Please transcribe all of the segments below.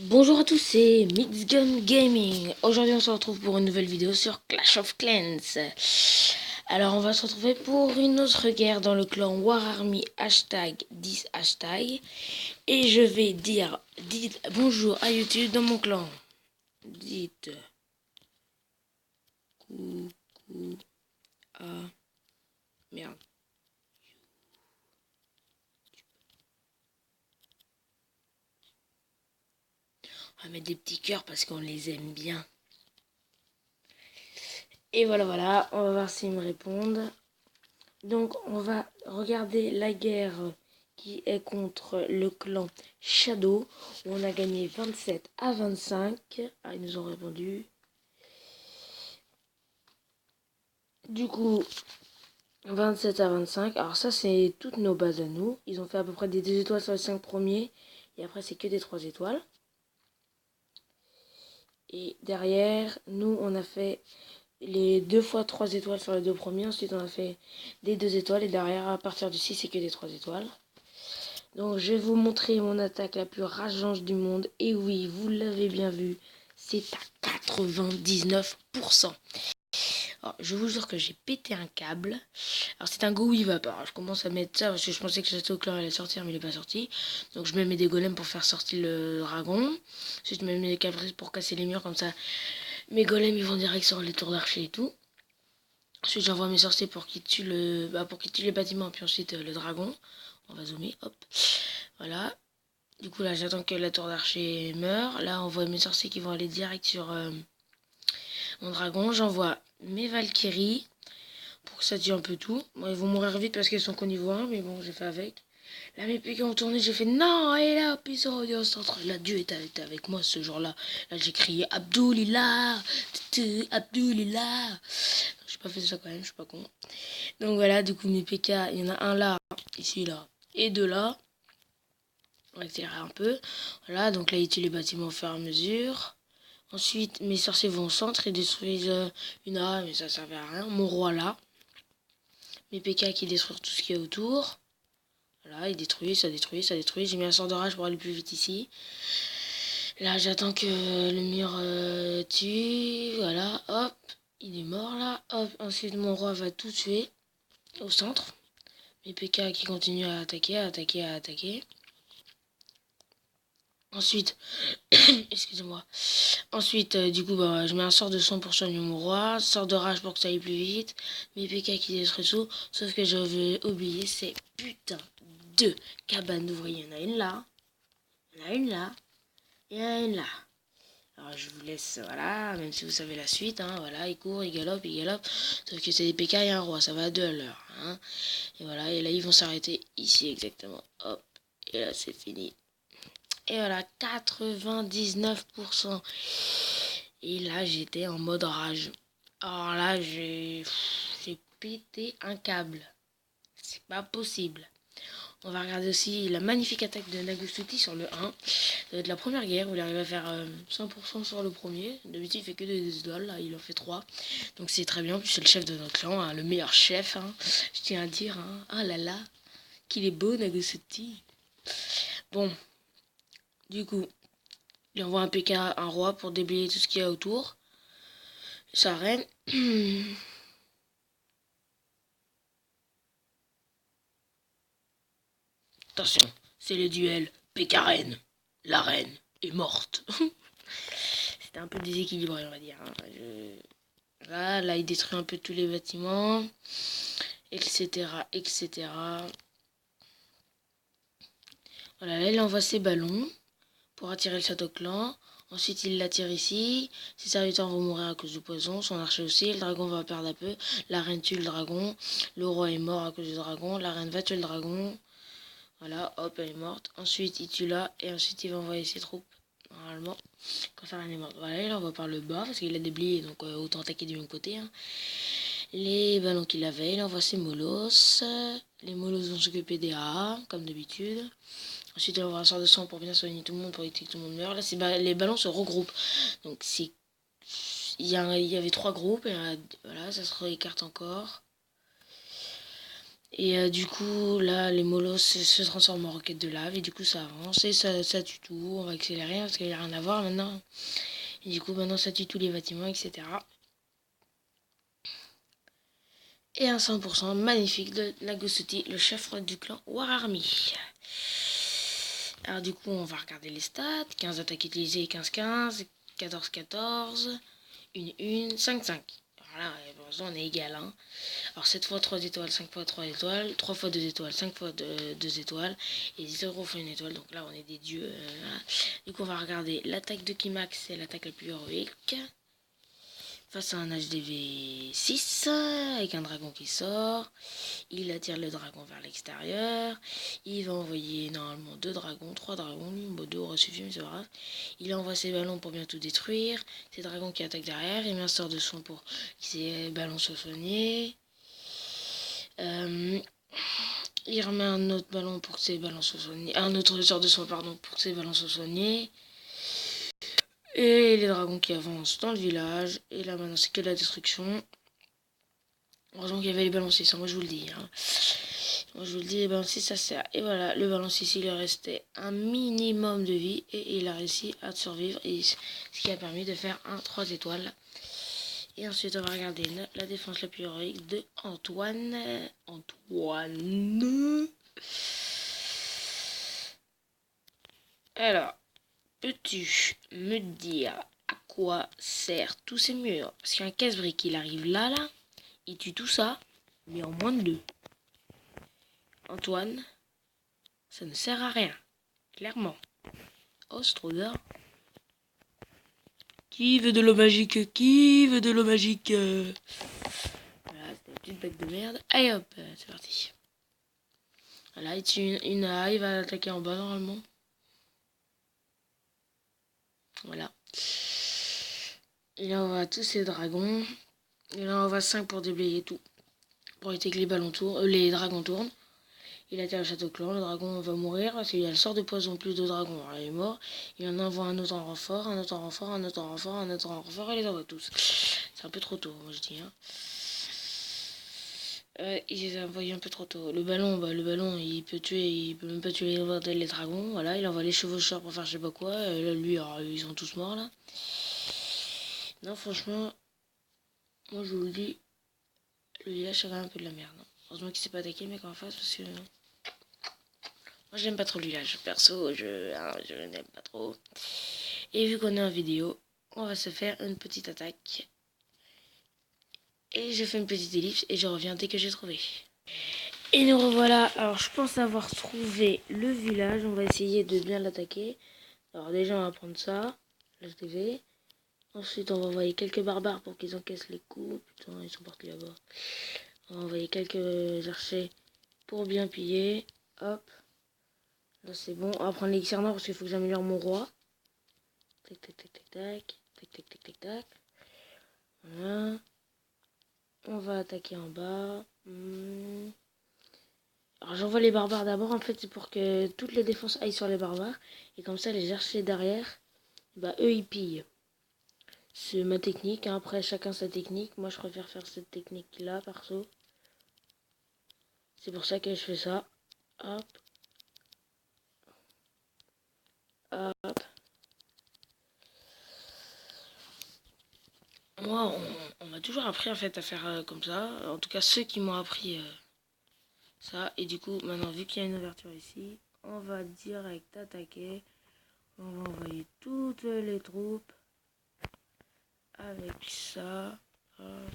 Bonjour à tous, c'est Mixgun Gaming. Aujourd'hui on se retrouve pour une nouvelle vidéo sur Clash of Clans. Alors on va se retrouver pour une autre guerre dans le clan WarArmy #10 hashtag. Et je vais dites bonjour à YouTube dans mon clan. Dites coucou à... Merde. On va mettre des petits cœurs parce qu'on les aime bien. Et voilà, on va voir s'ils me répondent. Donc on va regarder la guerre qui est contre le clan Shadow, où on a gagné 27-25. Ah, ils nous ont répondu. Du coup, 27-25. Alors ça, c'est toutes nos bases à nous. Ils ont fait à peu près des 2 étoiles sur les 5 premiers. Et après, c'est que des 3 étoiles. Et derrière, nous, on a fait les 2 fois 3 étoiles sur les 2 premiers. Ensuite, on a fait des 2 étoiles. Et derrière, à partir du 6, c'est que des 3 étoiles. Donc je vais vous montrer mon attaque la plus rageante du monde. Et oui, vous l'avez bien vu, c'est à 99%. Alors, je vous jure que j'ai pété un câble. Alors c'est un go wave up. Alors je commence à mettre ça parce que je pensais que Château Clan allait sortir, mais il n'est pas sorti. Donc je me mets des golems pour faire sortir le dragon. Ensuite je me mets des caprices pour casser les murs, comme ça mes golems ils vont direct sur les tours d'archer et tout. Ensuite j'envoie mes sorciers pour qu'ils tuent les bâtiments, puis ensuite le dragon. On va zoomer, hop. Voilà. Du coup là j'attends que la tour d'archer meure. Là on voit mes sorciers qui vont aller direct sur mon dragon. J'envoie mes Valkyries pour que ça tue un peu tout. Bon, ils vont mourir vite parce qu'ils sont qu'au niveau 1, mais bon j'ai fait avec. Là mes piquets ont tourné, j'ai fait non, et là puis ils sont revenus au centre. Là Dieu était avec moi ce jour-là. Là j'ai crié Abdoulillah, Abdoulillah. J'ai pas fait ça quand même, je suis pas con. Donc voilà, du coup mes PK, il y en a un là, ici là, et deux là. On va accélérer un peu. Voilà, donc là, ils tuent les bâtiments au fur et à mesure. Ensuite, mes sorciers vont au centre et détruisent une A, mais ça servait à rien. Mon roi là. Mes PK qui détruisent tout ce qu'il y a autour. Voilà, ils détruisent, ça détruit, ça détruit. J'ai mis un sort de rage pour aller plus vite ici. Là, j'attends que le mur tue. Voilà, hop. Il est mort là. Hop, ensuite, mon roi va tout tuer au centre. Mes PK qui continuent à attaquer, à attaquer, à attaquer. Ensuite, excusez-moi. Ensuite, du coup, bah, je mets un sort de son pour soigner mon roi, sort de rage pour que ça aille plus vite, mes PK qui détruisent tout, sauf que j'avais oublié ces putains de cabanes d'ouvriers. Il y en a une là, il y en a une là, et il y en a une là. Alors je vous laisse, voilà, même si vous savez la suite, hein, voilà, il court, il galope, sauf que c'est des PK et un roi, ça va à 2 à l'heure, hein. Et voilà, et là ils vont s'arrêter ici exactement, hop, et là c'est fini. Et voilà, 99%. Et là, j'étais en mode rage. Alors là, j'ai pété un câble. C'est pas possible. On va regarder aussi la magnifique attaque de Nagustuti sur le 1. Ça va être la première guerre où il arrive à faire 100% sur le premier. D'habitude, il fait que des étoiles. Là, il en fait 3. Donc c'est très bien. Puis c'est le chef de notre clan, hein, le meilleur chef. Hein, je tiens à dire. Hein. Ah là là, qu'il est beau, Nagustuti. Bon, du coup, il envoie un PK, un roi pour déblayer tout ce qu'il y a autour. Sa reine. Attention, c'est le duel PK-reine. La reine est morte. C'était un peu déséquilibré, on va dire. Hein. Voilà, là, il détruit un peu tous les bâtiments, etc., etc. Voilà, là, il envoie ses ballons pour attirer le château clan. Ensuite, il l'attire ici. Ses serviteurs vont mourir à cause du poison. Son archer aussi. Le dragon va perdre un peu. La reine tue le dragon. Le roi est mort à cause du dragon. La reine va tuer le dragon. Voilà, hop, elle est morte. Ensuite, il tue là. Et ensuite, il va envoyer ses troupes. Normalement, quand sa reine est morte. Voilà, il envoie par le bas. Parce qu'il a déblayé. Donc, autant attaquer du même côté. Hein. Les ballons qu'il avait. Il envoie ses molosses. Les molosses vont s'occuper des AA, comme d'habitude. Ensuite, il envoie un sort de sang pour bien soigner tout le monde, pour éviter que tout le monde meure. Là, les ballons se regroupent. Donc, il y avait 3 groupes. Et voilà, ça se réécarte encore. Et du coup, là, les molosses se transforment en roquettes de lave. Et du coup, ça avance et ça tue tout. On va accélérer parce qu'il n'y a rien à voir maintenant. Et du coup, maintenant, ça tue tous les bâtiments, etc. Et un 100% magnifique de Lagosoti, le chef du clan War Army. Alors du coup, on va regarder les stats. 15 attaques utilisées, 15-15, 14-14, 1-1, 5-5. Voilà, pour l'instant, on est égal. Hein. Alors 7 fois 3 étoiles, 5 fois 3 étoiles, 3 fois 2 étoiles, 5 fois 2 étoiles, et 0 fois 1 étoile. Donc là, on est des dieux. Voilà. Du coup, on va regarder l'attaque de Kimax, c'est l'attaque la plus héroïque. Face à un HDV 6, avec un dragon qui sort, il attire le dragon vers l'extérieur, il va envoyer normalement 2 dragons, 3 dragons, bon 2 aura suffi mais c'est pas grave. Il envoie ses ballons pour bien tout détruire, ses dragons qui attaquent derrière, il met un sort de soin pour que ses ballons soient soignés. Il remet un autre ballon pour que ses ballons soient soignés, un autre sort de soin pardon pour que ses ballons soient soignés. Et les dragons qui avancent dans le village. Et là maintenant c'est que de la destruction. Heureusement qu'il y avait les balanciers, ça moi je vous le dis. Hein. Moi je vous le dis, les balanciers ça sert. Et voilà, le balancier ici, il lui restait un minimum de vie. Et il a réussi à survivre. Et ce qui a permis de faire un 3 étoiles. Et ensuite on va regarder la défense la plus héroïque de Antoine. Alors, peux-tu me dire à quoi sert tous ces murs? Parce qu'un casse-brique, il arrive là, il tue tout ça, mais en moins de 2. Antoine, ça ne sert à rien, clairement. Oh, c'est trop bien. Qui veut de l'eau magique? Qui veut de l'eau magique? Voilà, c'était une petite bête de merde. Allez hop, c'est parti. Voilà, il tue une A, il va attaquer en bas normalement. Voilà. Il envoie tous ses dragons. Il en envoie 5 pour déblayer tout. Pour éviter que les dragons tournent. Il attire le château clan, le dragon va mourir parce qu'il y a le sort de poison plus de dragons. Alors il est mort. Il en envoie un autre en renfort, un autre en renfort, un autre en renfort, un autre en renfort et les envoie tous. C'est un peu trop tôt, moi je dis. Hein. Il les a envoyés un peu trop tôt. Le ballon, il peut tuer, il peut même pas tuer les dragons. Voilà, il envoie les chevaucheurs pour faire je sais pas quoi. Là, lui, alors, ils sont tous morts là. Non, franchement, moi je vous le dis, le village c'est quand même un peu de la merde. Hein. Heureusement qu'il s'est pas attaqué le mec en face parce que. Moi j'aime pas trop le village, perso, je n'aime pas trop. Et vu qu'on est en vidéo, on va se faire une petite attaque. Et je fais une petite ellipse et je reviens dès que j'ai trouvé. Et nous revoilà, alors je pense avoir trouvé le village, on va essayer de bien l'attaquer. Alors déjà on va prendre ça, la TV. Ensuite on va envoyer quelques barbares pour qu'ils encaissent les coups. Putain ils sont partis là-bas. On va envoyer quelques archers pour bien piller. Hop. Là c'est bon. On va prendre l'élixir noir parce qu'il faut que j'améliore mon roi. Tac tac tac tac tac. Tac tac tac tac tac. Voilà. On va attaquer en bas. Alors j'envoie les barbares d'abord. En fait c'est pour que toutes les défenses aillent sur les barbares. Et comme ça les archers derrière, bah eux ils pillent. C'est ma technique. Hein. Après chacun sa technique. Moi je préfère faire cette technique là perso. C'est pour ça que je fais ça. Hop. Hop. Moi, on m'a toujours appris en fait à faire comme ça. En tout cas, ceux qui m'ont appris ça. Et du coup, maintenant, vu qu'il y a une ouverture ici, on va direct attaquer. On va envoyer toutes les troupes avec ça. Hop.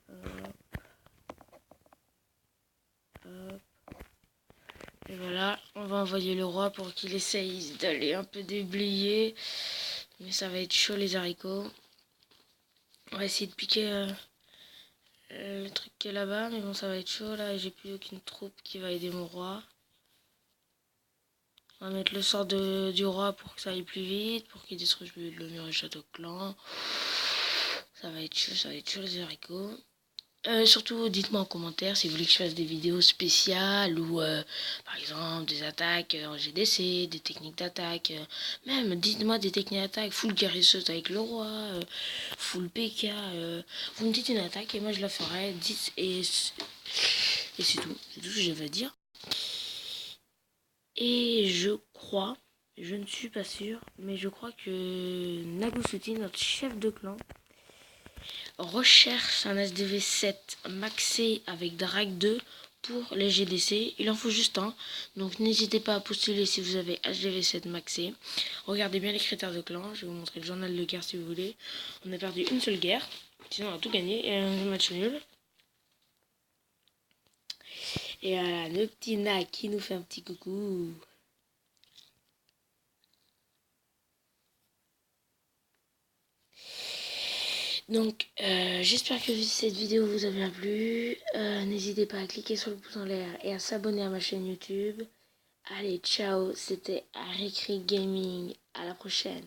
Hop. Hop. Et voilà, on va envoyer le roi pour qu'il essaye d'aller un peu déblayer. Mais ça va être chaud les haricots. On va essayer de piquer le truc qui est là-bas. Mais bon, ça va être chaud là. Et j'ai plus aucune troupe qui va aider mon roi. On va mettre le sort du roi pour que ça aille plus vite. Pour qu'il détruise le mur du château clan. Ça va être chaud les haricots. Surtout, dites-moi en commentaire si vous voulez que je fasse des vidéos spéciales ou par exemple des attaques en GDC, des techniques d'attaque. Même dites-moi des techniques d'attaque full guérisseuse avec le roi, full PK. Vous me dites une attaque et moi je la ferai. Et c'est tout ce que j'avais à dire. Et je crois, je ne suis pas sûr, mais je crois que Nagusuti, notre chef de clan, recherche un SDV 7 maxé avec Drag 2 pour les GDC. Il en faut juste un, donc n'hésitez pas à postuler si vous avez HDV 7 maxé. Regardez bien les critères de clan, je vais vous montrer le journal de guerre si vous voulez. On a perdu une seule guerre, sinon on a tout gagné et un match nul. Et voilà, le petit Na qui nous fait un petit coucou. Donc, j'espère que cette vidéo vous a bien plu. N'hésitez pas à cliquer sur le pouce en l'air et à s'abonner à ma chaîne YouTube. Allez, ciao, c'était Arikri Gaming. À la prochaine.